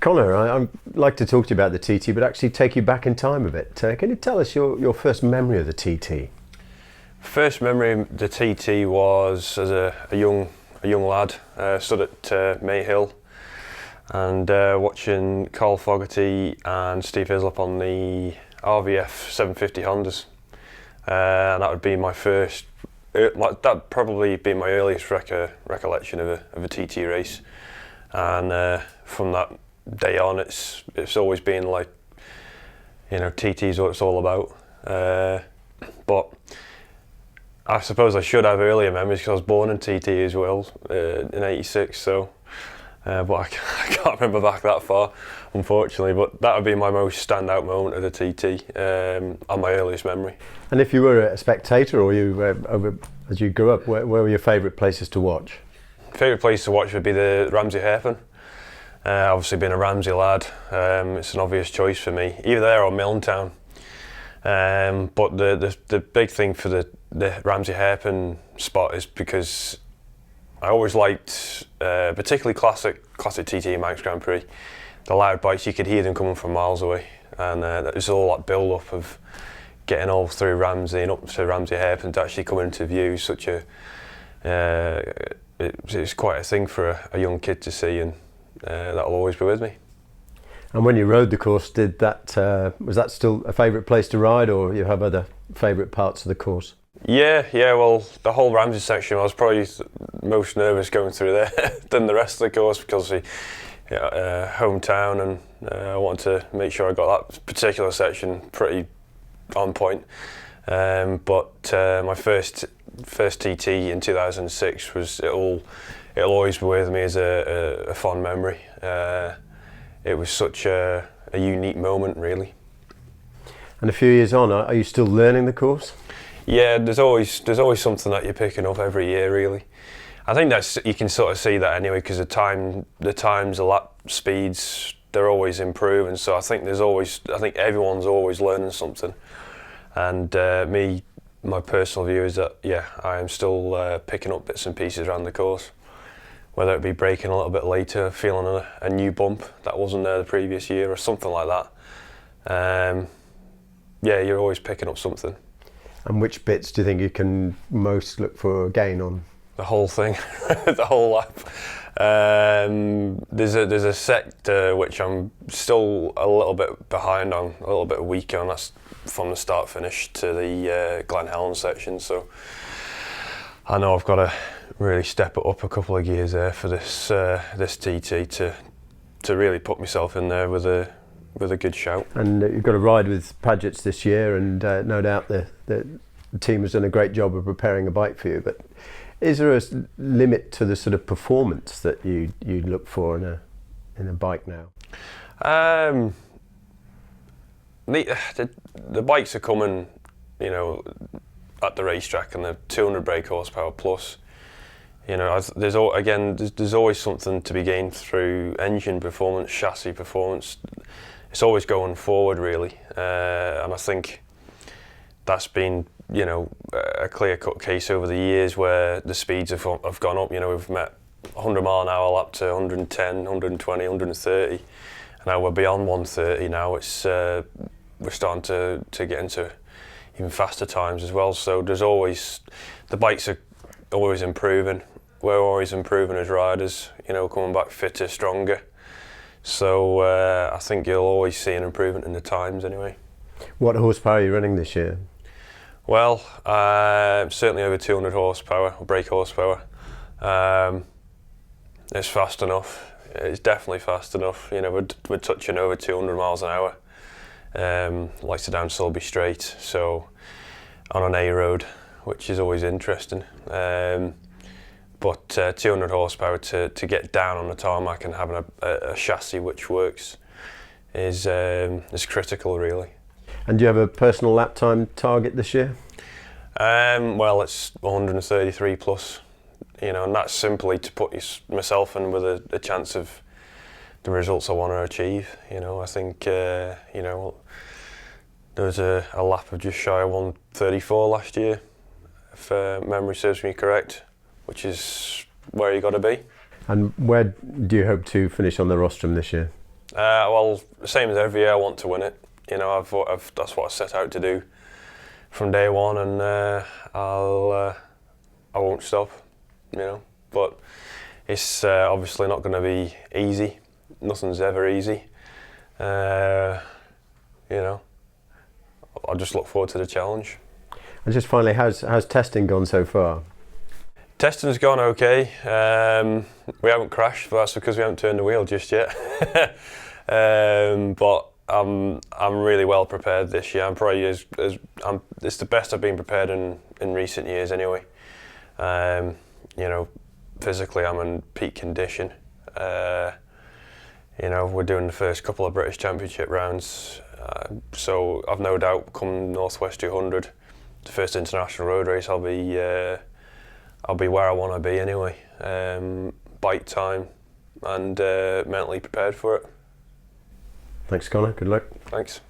Conor, I'd like to talk to you about the TT, but actually take you back in time a bit. Can you tell us your first memory of the TT? First memory of the TT was as a young lad, stood at Mayhill and watching Carl Fogarty and Steve Hislop on the RVF 750 Hondas. And that would be my first, that'd probably be my earliest recollection of a TT race. And from that day on, it's always been like, TT's what it's all about. But I suppose I should have earlier memories because I was born in TT as well, in '86, so, but I can't remember back that far, unfortunately, but that would be my most standout moment of the TT, and my earliest memory. And if you were a spectator or as you grew up, where were your favourite places to watch? Favourite place to watch would be the Ramsey hairpin. Obviously being a Ramsey lad, it's an obvious choice for me, either there or Milntown. But the big thing for the Ramsey hairpin spot is because I always liked, particularly classic TT Manx Grand Prix, the loud bikes. You could hear them coming from miles away, and it was all that build up of getting all through Ramsey and up to Ramsey hairpin to actually come into view. Such a it's quite a thing for a young kid to see, and that'll always be with me. And when you rode the course, was that still a favourite place to ride, or you have other favourite parts of the course? Yeah. Well, the whole Ramsey section, I was probably most nervous going through there than the rest of the course because of hometown, and I wanted to make sure I got that particular section pretty on point. But my first TT in 2006 it'll always be with me as a fond memory. It was such a unique moment, really. And a few years on, are you still learning the course? Yeah, there's always something that you're picking up every year, really. I think you can sort of see that anyway, because the times, the lap speeds, they're always improving. So I think everyone's always learning something. And my personal view is that I am still picking up bits and pieces around the course. Whether it be braking a little bit later, feeling a new bump that wasn't there the previous year or something like that. You're always picking up something. And which bits do you think you can most look for a gain on? The whole thing, the whole lap. There's a sector which I'm still a little bit behind on, a little bit weak on. That's from the start finish to the Glen Helen section. So I know I've got to really step it up a couple of gears there for this TT to really put myself in there with a good shout. And you've got a ride with Padgetts this year, and no doubt the team has done a great job of preparing a bike for you. But is there a limit to the sort of performance that you look for in a bike now? The bikes are coming, at the racetrack, and they're 200 brake horsepower plus. There's always something to be gained through engine performance, chassis performance. It's always going forward, really, and I think that's been, a clear-cut case over the years where the speeds have gone up. We've met 100 mile an hour lap to 110, 120, 130, and now we're beyond 130 now. It's we're starting to get into even faster times as well. So the bikes are always improving. We're always improving as riders, coming back fitter, stronger. So I think you'll always see an improvement in the times anyway. What horsepower are you running this year? Well, certainly over 200 horsepower, brake horsepower. It's fast enough. It's definitely fast enough. We're touching over 200 miles an hour. Like to down Sulby Straight, so on an A road, which is always interesting. But 200 horsepower to get down on the tarmac and having a chassis which works is critical, really. And do you have a personal lap time target this year? Well, it's 133 plus, and that's simply to put myself in with a chance of the results I want to achieve. I think there was a lap of just shy of 134 last year, if memory serves me correct, which is where you got to be. And where do you hope to finish on the rostrum this year? Well, same as every year, I want to win it. You know, that's what I set out to do from day one, and I won't stop. You know, but it's obviously not going to be easy. Nothing's ever easy. You know, I just look forward to the challenge. And just finally, how's testing gone so far? Testing's gone okay. We haven't crashed, but that's because we haven't turned the wheel just yet. But I'm really well prepared this year. I'm probably it's the best I've been prepared in recent years anyway. You know, physically I'm in peak condition. You know, we're doing the first couple of British Championship rounds, so I've no doubt come Northwest 200, the first international road race, I'll be where I want to be anyway. Bike time and mentally prepared for it. Thanks, Conor. Good luck. Thanks.